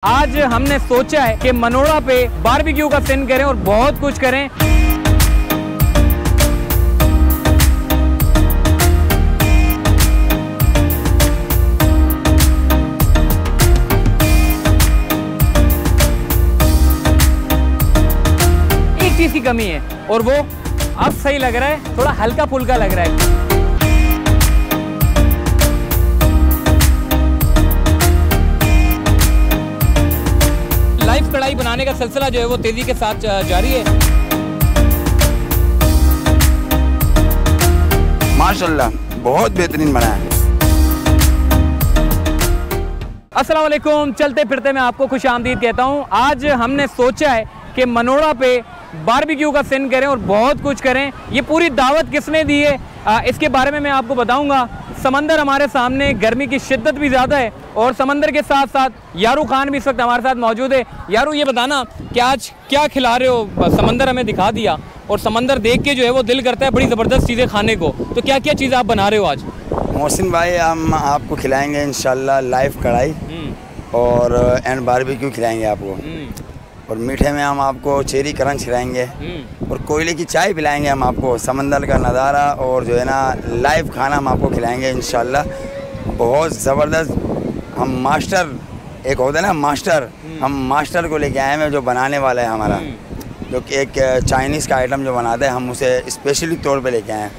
आज हमने सोचा है कि मनोड़ा पे बारबेक्यू का सीन करें और बहुत कुछ करें। एक चीज की कमी है और वो अब सही लग रहा है, थोड़ा हल्का फुल्का लग रहा है। लाइव कढ़ाई बनाने का सिलसिला जो है वो तेजी के साथ जारी है। माशाल्लाह बहुत बेहतरीन बना है। अस्सलाम वालेकुम, चलते फिरते मैं आपको खुश आमदीद कहता हूँ। आज हमने सोचा है कि मनोड़ा पे बारबेक्यू का सीन करें और बहुत कुछ करें। ये पूरी दावत किसने दी है इसके बारे में मैं आपको बताऊंगा। समंदर हमारे सामने, गर्मी की शिद्दत भी ज़्यादा है और समंदर के साथ साथ यारू खान भी इस वक्त हमारे साथ मौजूद है। यारू, ये बताना कि आज क्या खिला रहे हो? समंदर हमें दिखा दिया और समंदर देख के जो है वो दिल करता है बड़ी ज़बरदस्त चीज़ें खाने को। तो क्या क्या चीज़ें आप बना रहे हो आज? मोहसिन भाई, हम आपको खिलाएंगे इंशाल्लाह लाइव कढ़ाई और एंड बारबेक्यू खिलाएंगे आपको। और मीठे में हम आपको चेरी क्रंच खिलाएंगे और कोयले की चाय पिलाएंगे हम आपको। समंदर का नज़ारा और जो है ना लाइव खाना हम आपको खिलाएंगे इंशाल्लाह। बहुत ज़बरदस्त हम मास्टर, एक होता है ना मास्टर, हम मास्टर को लेके आए हैं जो बनाने वाला है हमारा, जो कि एक चाइनीज़ का आइटम जो बनाते हैं, हम उसे स्पेशली तौर पे लेके आए हैं।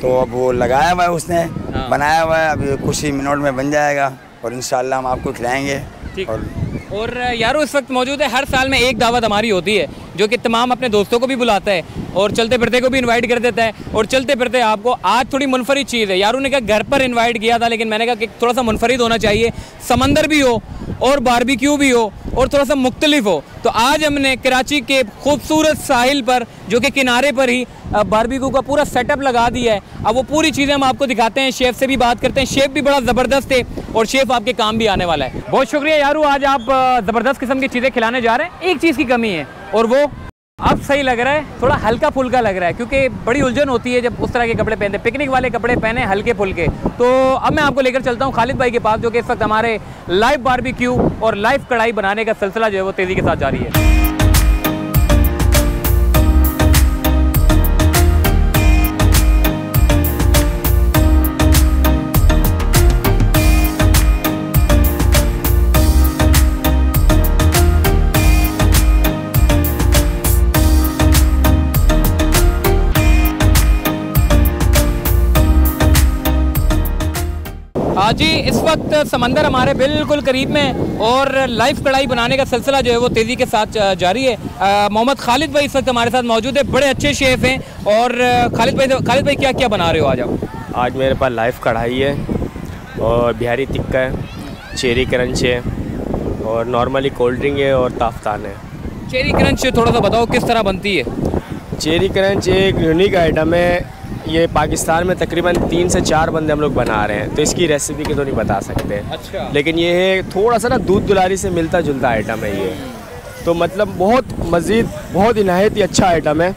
तो अब वो लगाया हुआ है, उसने बनाया हुआ है, अभी कुछ ही मिनट में बन जाएगा और इंशाल्लाह हम आपको खिलाएँगे। और यारो इस वक्त मौजूद है। हर साल में एक दावत हमारी होती है जो कि तमाम अपने दोस्तों को भी बुलाता है और चलते फिरते को भी इनवाइट कर देता है। और चलते फिरते आपको आज थोड़ी मुनफरिद चीज़ है। यारू ने कहा घर पर इनवाइट किया था, लेकिन मैंने कहा कि थोड़ा सा मुनफरिद होना चाहिए, समंदर भी हो और बारबेक्यू भी हो और थोड़ा सा मुख्तलिफ हो। तो आज हमने कराची के खूबसूरत साहिल पर, जो कि किनारे पर ही बारबेक्यू का पूरा सेटअप लगा दिया है। अब वो पूरी चीज़ें हम आपको दिखाते हैं, शेफ़ से भी बात करते हैं। शेफ़ भी बड़ा ज़बरदस्त है और शेफ़ आपके काम भी आने वाला है। बहुत शुक्रिया यारू, आज आप ज़बरदस्त किस्म की चीज़ें खिलाने जा रहे हैं। एक चीज़ की कमी है और वो अब सही लग रहा है, थोड़ा हल्का फुल्का लग रहा है, क्योंकि बड़ी उलझन होती है जब उस तरह के कपड़े पहनते, पिकनिक वाले कपड़े पहने हल्के फुल्के। तो अब मैं आपको लेकर चलता हूँ खालिद भाई के पास, जो कि इस वक्त हमारे लाइव बारबेक्यू और लाइव कढ़ाई बनाने का सिलसिला जो है वो तेज़ी के साथ जारी है। जी, इस वक्त समंदर हमारे बिल्कुल करीब में और लाइव कढ़ाई बनाने का सिलसिला जो है वो तेज़ी के साथ जारी है। मोहम्मद खालिद भाई इस वक्त हमारे साथ मौजूद है, बड़े अच्छे शेफ़ हैं। और खालिद भाई क्या क्या बना रहे हो आज आप? आज मेरे पास लाइव कढ़ाई है और बिहारी टिक्का है, चेरी क्रंच है और नॉर्मली कोल्ड ड्रिंक है और ताफ्तान है। चेरी क्रंच थोड़ा सा बताओ किस तरह बनती है? चेरी क्रंच एक यूनिक आइटम है। ये पाकिस्तान में तकरीबन 3 से 4 बंदे हम लोग बना रहे हैं, तो इसकी रेसिपी की तो नहीं बता सकते। अच्छा। लेकिन ये है थोड़ा सा ना दूध दुलारी से मिलता जुलता आइटम है ये। तो मतलब बहुत मज़ीद बहुत इनायत ही अच्छा आइटम है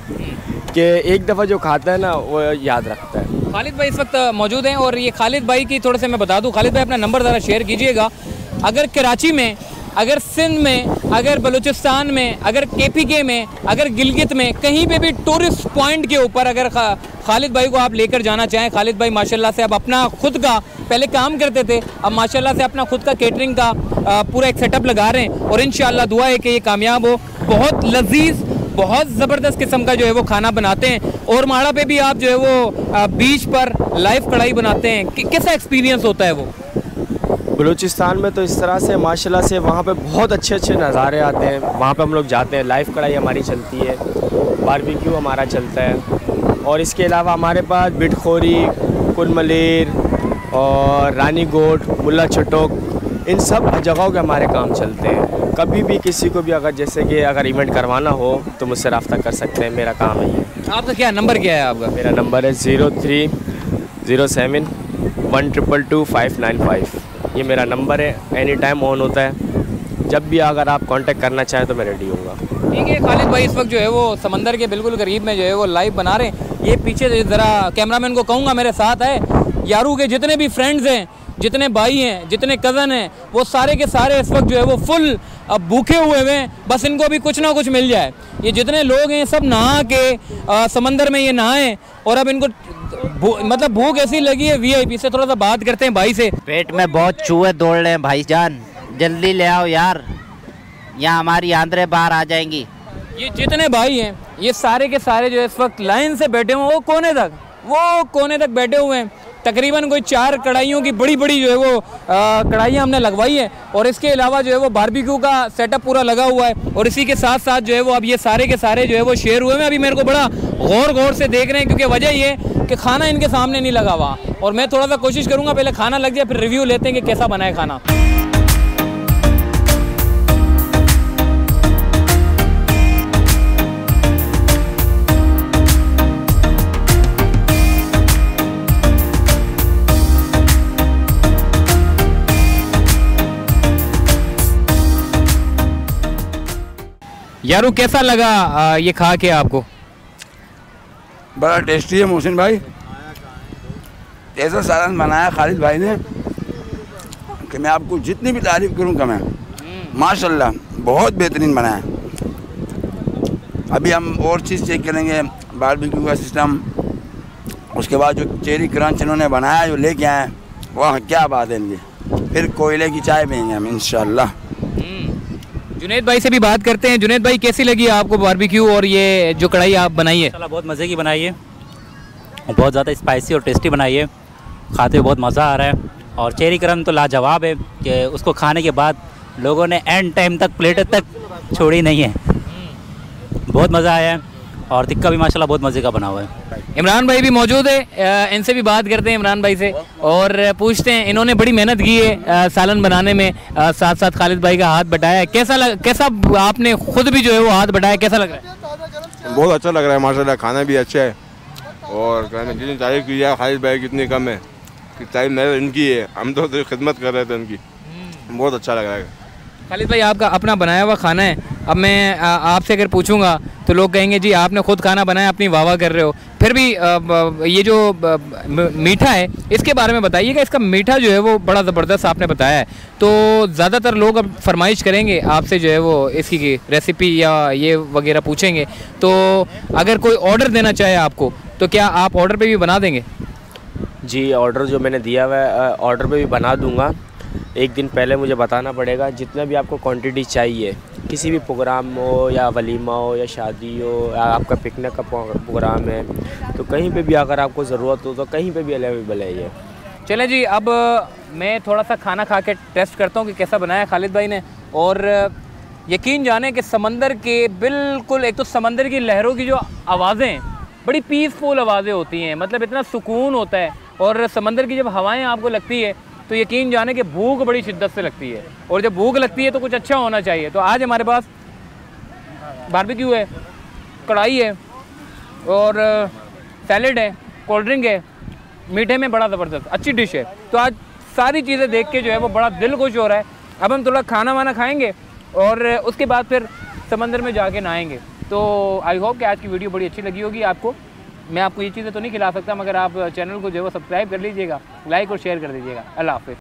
कि एक दफ़ा जो खाता है ना वो याद रखता है। खालिद भाई इस वक्त मौजूद हैं और ये खालिद भाई की थोड़े से मैं बता दूं, खालिद भाई अपना नंबर ज़रा शेयर कीजिएगा। अगर कराची में, अगर सिंध में, अगर बलूचिस्तान में, अगर KPK में, अगर गिलगित में, कहीं पे भी टूरिस्ट पॉइंट के ऊपर अगर खालिद भाई को आप लेकर जाना चाहें, खालिद भाई माशाल्लाह से अब अपना खुद का, पहले काम करते थे, अब माशाल्लाह से अपना खुद का केटरिंग का पूरा एक सेटअप लगा रहे हैं और इंशाल्लाह दुआ है कि ये कामयाब हो। बहुत लजीज, बहुत ज़बरदस्त किस्म का जो है वो खाना बनाते हैं। और माड़ा पे भी आप जो है वो बीच पर लाइव कढ़ाई बनाते हैं, कैसा एक्सपीरियंस होता है वो? बलूचिस्तान में तो इस तरह से माशाल्लाह से वहाँ पे बहुत अच्छे अच्छे नज़ारे आते हैं। वहाँ पे हम लोग जाते हैं, लाइव कढ़ाई हमारी चलती है, बारबेक्यू हमारा चलता है और इसके अलावा हमारे पास बिटखोरी, कुलमलेर और रानी गोट, मुल्ला चटोक, इन सब जगहों के हमारे काम चलते हैं। कभी भी किसी को भी अगर जैसे कि अगर इवेंट करवाना हो तो मुझसे रब्ता कर सकते हैं, मेरा काम है ये। आपका क्या नंबर क्या है आपका? मेरा नंबर है 0307 122 595। ये मेरा नंबर है, एनी टाइम ऑन होता है। जब भी अगर आप कांटेक्ट करना चाहें तो मैं रेडी हूँगा। ठीक है, खालिद भाई इस वक्त जो है वो समंदर के बिल्कुल करीब में जो है वो लाइव बना रहे हैं। ये पीछे ज़रा कैमरामैन को कहूँगा मेरे साथ है, यारू के जितने भी फ्रेंड्स हैं जितने भाई हैं, जितने कज़न हैं, वो सारे के सारे इस वक्त जो है वो फुल अब भूखे हुए हैं, बस इनको अभी कुछ ना कुछ मिल जाए। ये जितने लोग हैं सब नहा के समंदर में ये नहाएं और अब इनको मतलब भूख ऐसी लगी है। वीआईपी से थोड़ा सा बात करते हैं भाई से। पेट में बहुत चूहे दौड़ रहे हैं भाईजान, जल्दी ले आओ यार, यहाँ हमारी आंद्रें बाहर आ जाएंगी। ये जितने भाई हैं ये सारे के सारे जो है इस वक्त लाइन से बैठे हुए हैं, वो कोने तक बैठे हुए हैं। तकरीबन कोई 4 कढ़ाइयों की बड़ी बड़ी जो है वो कढ़ाइयाँ हमने लगवाई है और इसके अलावा जो है वो बारबेक्यू का सेटअप पूरा लगा हुआ है और इसी के साथ साथ जो है वो अब ये सारे के सारे जो है वो शेयर हुए हैं। अभी मेरे को बड़ा गौर से देख रहे हैं क्योंकि वजह ये कि खाना इनके सामने नहीं लगा हुआ और मैं थोड़ा सा कोशिश करूँगा पहले खाना लग जाए, फिर रिव्यू लेते हैं कि कैसा बना है खाना। यारू कैसा लगा ये खा के आपको? बड़ा टेस्टी है मोहसिन भाई, ऐसा सालन बनाया खालिद भाई ने कि मैं आपको जितनी भी तारीफ़ करूं कम है। माशाल्लाह बहुत बेहतरीन बनाया। अभी हम और चीज़ चेक करेंगे, बारबेक्यू का सिस्टम, उसके बाद जो चेरी क्रंच इन्होंने बनाया जो लेके आए, वाह क्या बात है इनकी। फिर कोयले की चाय पियेंगे हम इंशाल्लाह। जुनैद भाई से भी बात करते हैं। जुनैद भाई कैसी लगी आपको बारबेक्यू और ये जो कढ़ाई आप बनाई है? बहुत मज़े की बनाई है और बहुत ज़्यादा स्पाइसी और टेस्टी बनाई है, खाते हुए बहुत मज़ा आ रहा है। और चेरी क्रंच तो लाजवाब है कि उसको खाने के बाद लोगों ने एंड टाइम तक प्लेट तक छोड़ी नहीं है। बहुत मज़ा आया है और टिक्का भी माशाल्लाह बहुत मज़े का बना हुआ है। इमरान भाई भी मौजूद है, इनसे भी बात करते हैं इमरान भाई से और पूछते हैं। इन्होंने बड़ी मेहनत की है सालन बनाने में, साथ साथ खालिद भाई का हाथ बटाया। कैसा आपने खुद भी जो है वो हाथ बटाया, कैसा लग रहा है? बहुत अच्छा लग रहा है माशाल्लाह, खाना भी अच्छा है और जितनी तारीफ की जाए खालिद भाई कितनी कम है कि तारीफ नहीं इनकी है, हम तो सिर्फ खिदमत कर रहे थे उनकी। बहुत अच्छा लग रहा है। खालिद भाई आपका अपना बनाया हुआ खाना है, अब मैं आपसे अगर पूछूंगा तो लोग कहेंगे जी आपने खुद खाना बनाया, अपनी वाह कर रहे हो। फिर भी ये जो मीठा है इसके बारे में बताइएगा। इसका मीठा जो है वो बड़ा ज़बरदस्त आपने बताया है, तो ज़्यादातर लोग अब फरमाइश करेंगे आपसे जो है वो इसकी रेसिपी या ये वगैरह पूछेंगे। तो अगर कोई ऑर्डर देना चाहे आपको तो क्या आप ऑर्डर पे भी बना देंगे? जी, ऑर्डर जो मैंने दिया हुआ है ऑर्डर पे भी बना दूंगा। एक दिन पहले मुझे बताना पड़ेगा जितना भी आपको क्वांटिटी चाहिए, किसी भी प्रोग्राम हो या वलीमा हो या शादी हो या आपका पिकनिक का प्रोग्राम है, तो कहीं पे भी अगर आपको ज़रूरत हो तो कहीं पे भी अवेलेबल है ये। चलें जी, अब मैं थोड़ा सा खाना खा के टेस्ट करता हूँ कि कैसा बनाया खालिद भाई ने। और यकीन जाने कि समंदर के बिल्कुल, एक तो समंदर की लहरों की जो आवाज़ें बड़ी पीसफुल आवाज़ें होती हैं, मतलब इतना सुकून होता है। और समंदर की जब हवाएं आपको लगती है तो यकीन जाने कि भूख बड़ी शिद्दत से लगती है और जब भूख लगती है तो कुछ अच्छा होना चाहिए। तो आज हमारे पास बारबेक्यू है, कढ़ाई है और सैलेड है, कोल्ड ड्रिंक है, मीठे में बड़ा ज़बरदस्त अच्छी डिश है। तो आज सारी चीज़ें देख के जो है वो बड़ा दिल खुश हो रहा है। अब हम थोड़ा खाना वाना खाएंगे और उसके बाद फिर समंदर में जाके नहाएंगे। तो आई होप कि आज की वीडियो बड़ी अच्छी लगी होगी आपको। मैं आपको ये चीज़ें तो नहीं खिला सकता, मगर आप चैनल को जो है वो सब्सक्राइब कर लीजिएगा, लाइक और शेयर कर दीजिएगा। अल्लाह हाफ़िज़।